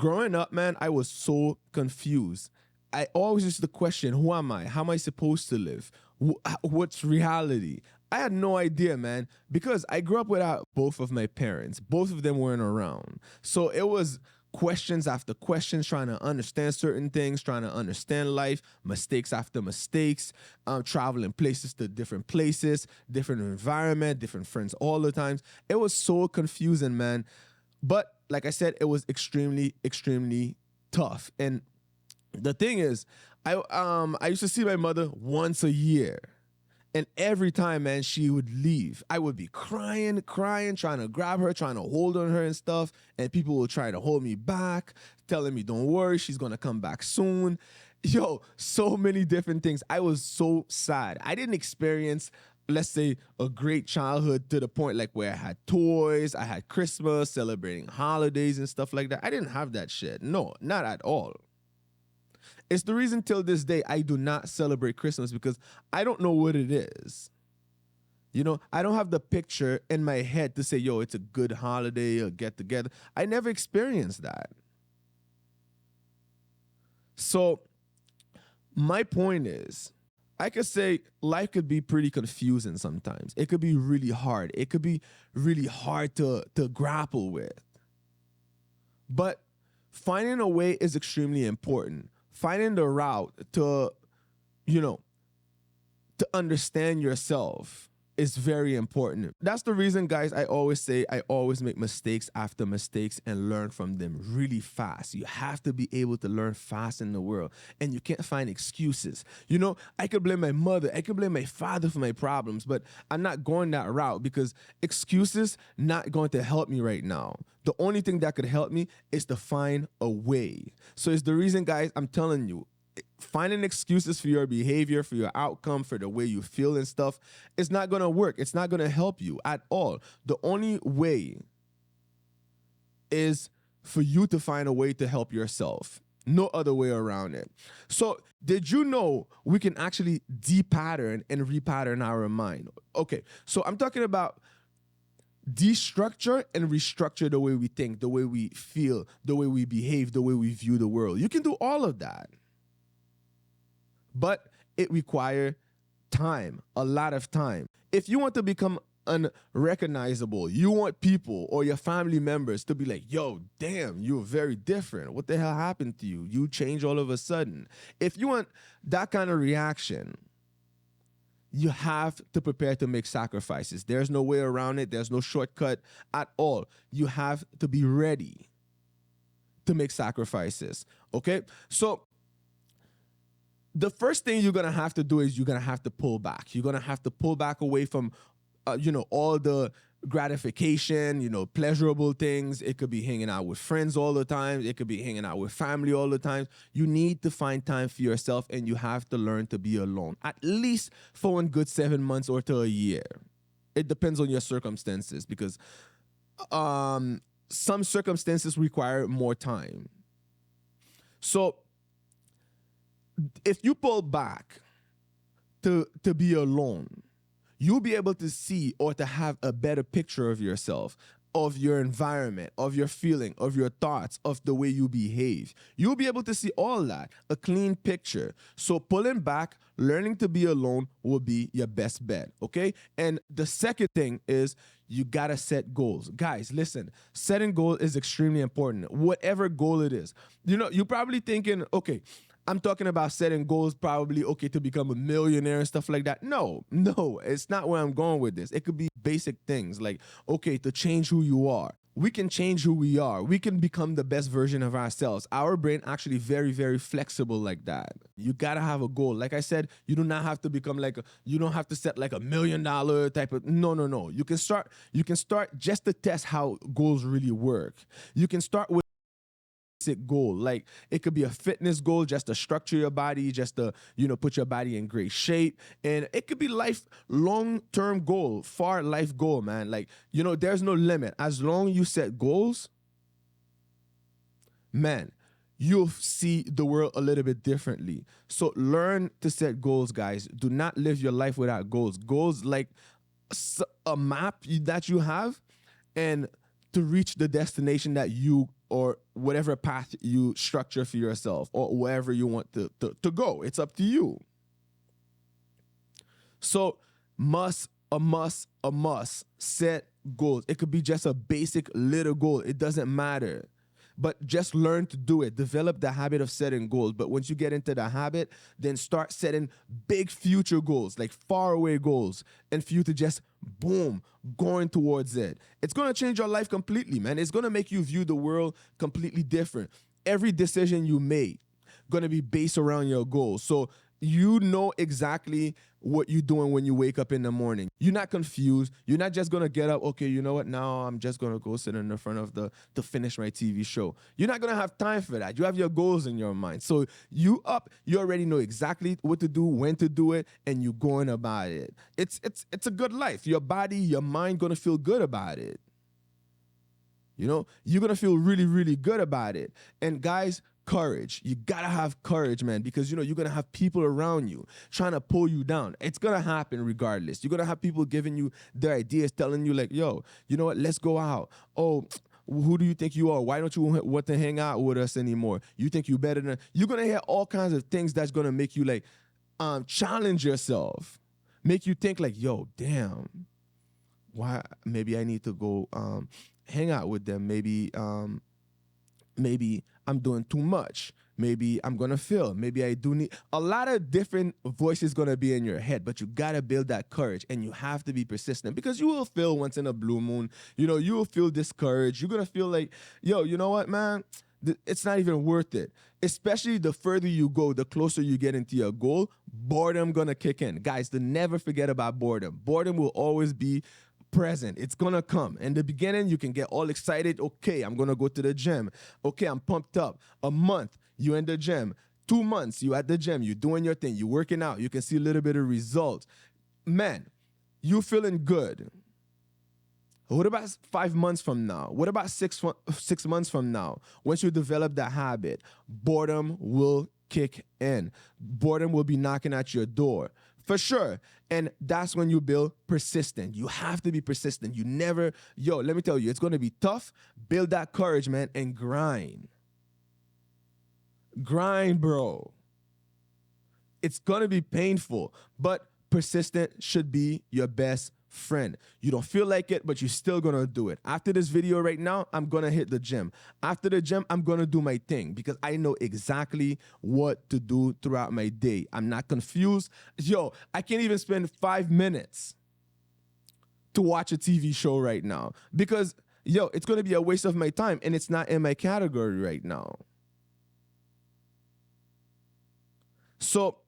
growing up, man, I was so confused. I always used to question, who am I? How am I supposed to live? What's reality? I had no idea, man, because I grew up without both of my parents. Both of them weren't around. So it was questions after questions, trying to understand certain things, trying to understand life, mistakes after mistakes, traveling places to different places, different environment, different friends all the times. It was so confusing, man. But like I said, it was extremely, extremely tough. And the thing is, I used to see my mother once a year. And every time, man, she would leave, I would be crying, trying to grab her, trying to hold on her and stuff. And people would try to hold me back, telling me, don't worry, she's going to come back soon. Yo, so many different things. I was so sad. I didn't experience, let's say, a great childhood to the point like where I had toys, I had Christmas, celebrating holidays and stuff like that. I didn't have that shit. No, not at all. It's the reason till this day I do not celebrate Christmas, because I don't know what it is. You know, I don't have the picture in my head to say, yo, it's a good holiday or get together. I never experienced that. So my point is, I could say life could be pretty confusing sometimes. It could be really hard. It could be really hard to grapple with. But finding a way is extremely important. Finding the route to, to understand yourself is very important. That's the reason, guys, I always say I always make mistakes after mistakes and learn from them really fast. You have to be able to learn fast in the world, and you can't find excuses. I could blame my mother, I could blame my father for my problems, but I'm not going that route, because excuses not going to help me right now. The only thing that could help me is to find a way. So it's the reason, guys, I'm telling you, finding excuses for your behavior, for your outcome, for the way you feel and stuff, it's not going to work. It's not going to help you at all. The only way is for you to find a way to help yourself. No other way around it. So did you know we can actually de-pattern and repattern our mind? Okay, so I'm talking about destructure and restructure the way we think, the way we feel, the way we behave, the way we view the world. You can do all of that. But it requires time, a lot of time. If you want to become unrecognizable, you want people or your family members to be like, yo, damn, you're very different. What the hell happened to you? You change all of a sudden. If you want that kind of reaction, you have to prepare to make sacrifices. There's no way around it. There's no shortcut at all. You have to be ready to make sacrifices. Okay? So the first thing you're going to have to do is you're going to have to pull back. You're going to have to pull back away from, all the gratification, pleasurable things. It could be hanging out with friends all the time. It could be hanging out with family all the time. You need to find time for yourself, and you have to learn to be alone, at least for 1 good 7 months or to a year. It depends on your circumstances, because some circumstances require more time. So if you pull back to be alone, you'll be able to see or to have a better picture of yourself, of your environment, of your feeling, of your thoughts, of the way you behave. You'll be able to see all that, a clean picture. So pulling back, learning to be alone will be your best bet, okay? And the second thing is you gotta set goals. Guys, listen, setting goals is extremely important, whatever goal it is. You're probably thinking, okay, I'm talking about setting goals probably, okay, to become a millionaire and stuff like that. No, it's not where I'm going with this. It could be basic things like, okay, to change who you are. We can change who we are. We can become the best version of ourselves. Our brain actually very, very flexible like that. You gotta have a goal. Like I said, you do not have to become you don't have to set like $1 million type of, no. You can start just to test how goals really work. You can start with goal. Like it could be a fitness goal just to structure your body, just to put your body in great shape. And it could be long-term goal, far life goal, man. Like there's no limit. As long as you set goals, man, you'll see the world a little bit differently. So learn to set goals, guys. Do not live your life without goals. Goals like a map that you have, and to reach the destination that you or whatever path you structure for yourself or wherever you want to go. It's up to you. So a must set goals. It could be just a basic little goal. It doesn't matter. But just learn to do it. Develop the habit of setting goals. But once you get into the habit, then start setting big future goals, like far away goals, and for you to just boom, going towards it. It's going to change your life completely, man. It's going to make you view the world completely different. Every decision you make going to be based around your goals. So you know exactly what you're doing when you wake up in the morning. You're not confused. You're not just going to get up, okay, you know what, now I'm just going to go sit in the front of to finish my TV show. You're not going to have time for that. You have your goals in your mind. So you already know exactly what to do, when to do it, and you're going about it. It's a good life. Your body, your mind going to feel good about it. You know, you're going to feel really, really good about it. And guys, courage. You gotta have courage, man, because you're gonna have people around you trying to pull you down. It's gonna happen regardless. You're gonna have people giving you their ideas, telling you like, yo, you know what, let's go out. Oh, who do you think you are? Why don't you want to hang out with us anymore? You think you better than... You're gonna hear all kinds of things that's gonna make you like challenge yourself, make you think like, yo, damn, why? Maybe I need to go hang out with them. Maybe I'm doing too much. Maybe I'm going to fail. Maybe I do need... A lot of different voices going to be in your head, but you got to build that courage, and you have to be persistent, because you will fail once in a blue moon. You will feel discouraged. You're going to feel like, yo, you know what, man? It's not even worth it. Especially the further you go, the closer you get into your goal, boredom going to kick in. Guys, never forget about boredom. Boredom will always be present. It's gonna come. In the beginning, you can get all excited. Okay, I'm gonna go to the gym. Okay, I'm pumped up. A month, you in the gym. 2 months, you at the gym. You doing your thing. You working out. You can see a little bit of results. Man, you feeling good. What about 5 months from now? What about 6 months from now? Once you develop that habit, boredom will kick in. Boredom will be knocking at your door. For sure. And that's when you build persistent. You have to be persistent. You never, let me tell you, it's going to be tough. Build that courage, man, and grind. Grind, bro. It's going to be painful, but persistent should be your best friend. You don't feel like it, but you're still gonna do it. After this video right now, I'm gonna hit the gym. After the gym, I'm gonna do my thing, because I know exactly what to do throughout my day. I'm not confused. I can't even spend 5 minutes to watch a TV show right now, because it's gonna be a waste of my time, and it's not in my category right now. So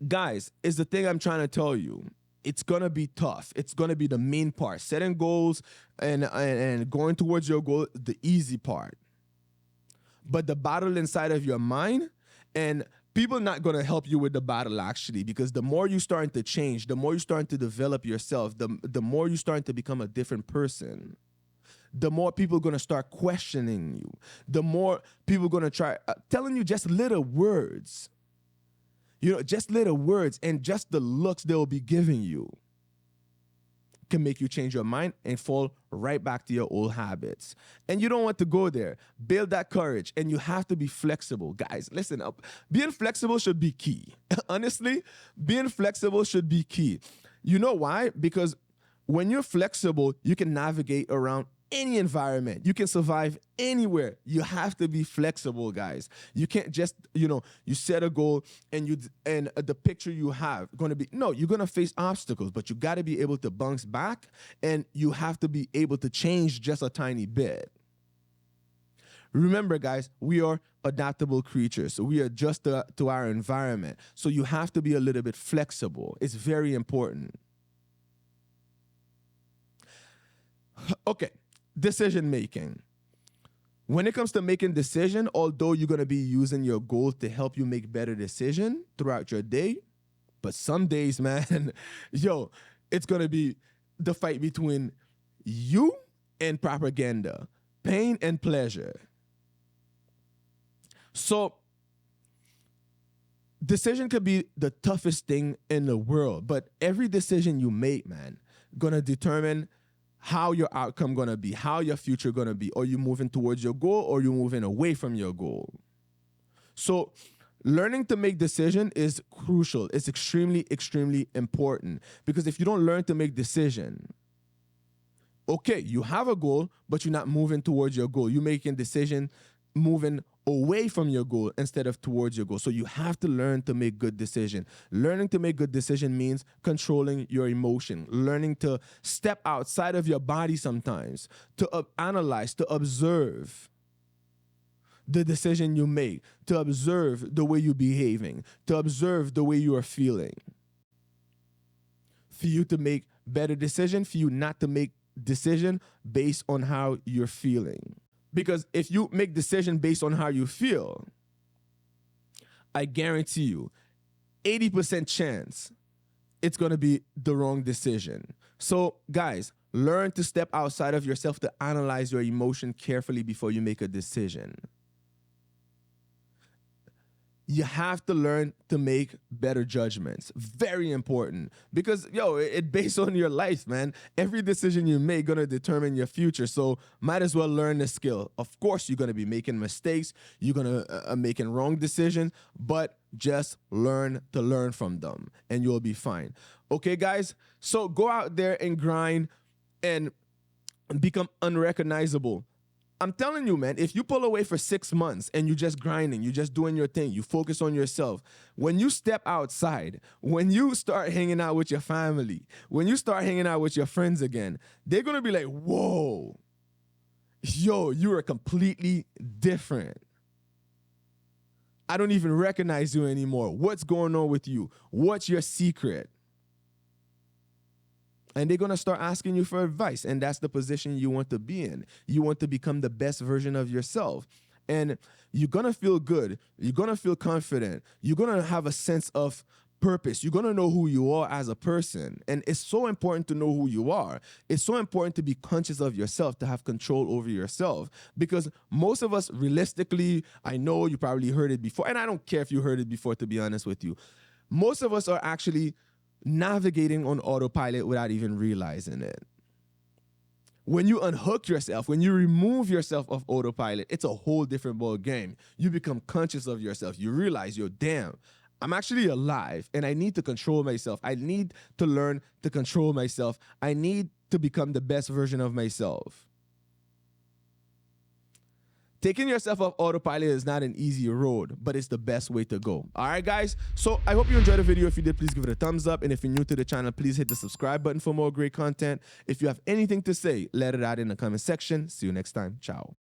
guys, is the thing I'm trying to tell you. It's going to be tough. It's going to be the main part. Setting goals and going towards your goal, the easy part. But the battle inside of your mind, and people not going to help you with the battle, actually, because the more you're starting to change, the more you're starting to develop yourself, the more you're starting to become a different person, the more people are going to start questioning you, the more people are going to try telling you just little words. Just little words, and just the looks they'll be giving you can make you change your mind and fall right back to your old habits. And you don't want to go there. Build that courage, and you have to be flexible. Guys, listen up. Being flexible should be key. Honestly, being flexible should be key. You know why? Because when you're flexible, you can navigate around any environment. You can survive anywhere. You have to be flexible, guys. You can't just, you set a goal and the picture you have going to be, no, you're going to face obstacles, but you got to be able to bounce back, and you have to be able to change just a tiny bit. Remember, guys, we are adaptable creatures. So we adjust to our environment. So you have to be a little bit flexible. It's very important. Okay. Decision making. When it comes to making decision, although you're going to be using your goals to help you make better decision throughout your day, but some days, man, it's going to be the fight between you and propaganda, pain and pleasure. So decision could be the toughest thing in the world, but every decision you make, man, going to determine how your outcome gonna be, how your future gonna be. Are you moving towards your goal or are you moving away from your goal? So learning to make decision is crucial. It's extremely, extremely important, because if you don't learn to make decision, okay, you have a goal, but you're not moving towards your goal. You're making decision moving away from your goal instead of towards your goal. So you have to learn to make good decision. Learning to make good decision means controlling your emotion, learning to step outside of your body sometimes, to analyze, to observe the decision you make, to observe the way you're behaving, to observe the way you are feeling. For you to make better decision, for you not to make decision based on how you're feeling. Because if you make decision based on how you feel, I guarantee you 80% chance it's going to be the wrong decision. So guys, learn to step outside of yourself, to analyze your emotion carefully before you make a decision. You have to learn to make better judgments. Very important, because it based on your life, man. Every decision you make gonna determine your future. So might as well learn the skill. Of course, you're gonna be making mistakes. You're gonna making wrong decisions, but just learn to learn from them, and you'll be fine. Okay, guys. So go out there and grind and become unrecognizable. I'm telling you, man, if you pull away for 6 months and you're just grinding, you're just doing your thing, you focus on yourself, when you step outside, when you start hanging out with your family, when you start hanging out with your friends again, they're going to be like, whoa, yo, you are completely different. I don't even recognize you anymore. What's going on with you? What's your secret? And they're going to start asking you for advice. And that's the position you want to be in. You want to become the best version of yourself. And you're going to feel good. You're going to feel confident. You're going to have a sense of purpose. You're going to know who you are as a person. And it's so important to know who you are. It's so important to be conscious of yourself, to have control over yourself. Because most of us, realistically, I know you probably heard it before. And I don't care if you heard it before, to be honest with you. Most of us are actually navigating on autopilot without even realizing it. When you unhook yourself, when you remove yourself of autopilot, it's a whole different ball game. You become conscious of yourself. You realize, damn, I'm actually alive and I need to control myself. I need to learn to control myself. I need to become the best version of myself. Taking yourself off autopilot is not an easy road, but it's the best way to go. All right, guys? So I hope you enjoyed the video. If you did, please give it a thumbs up. And if you're new to the channel, please hit the subscribe button for more great content. If you have anything to say, let it out in the comment section. See you next time. Ciao.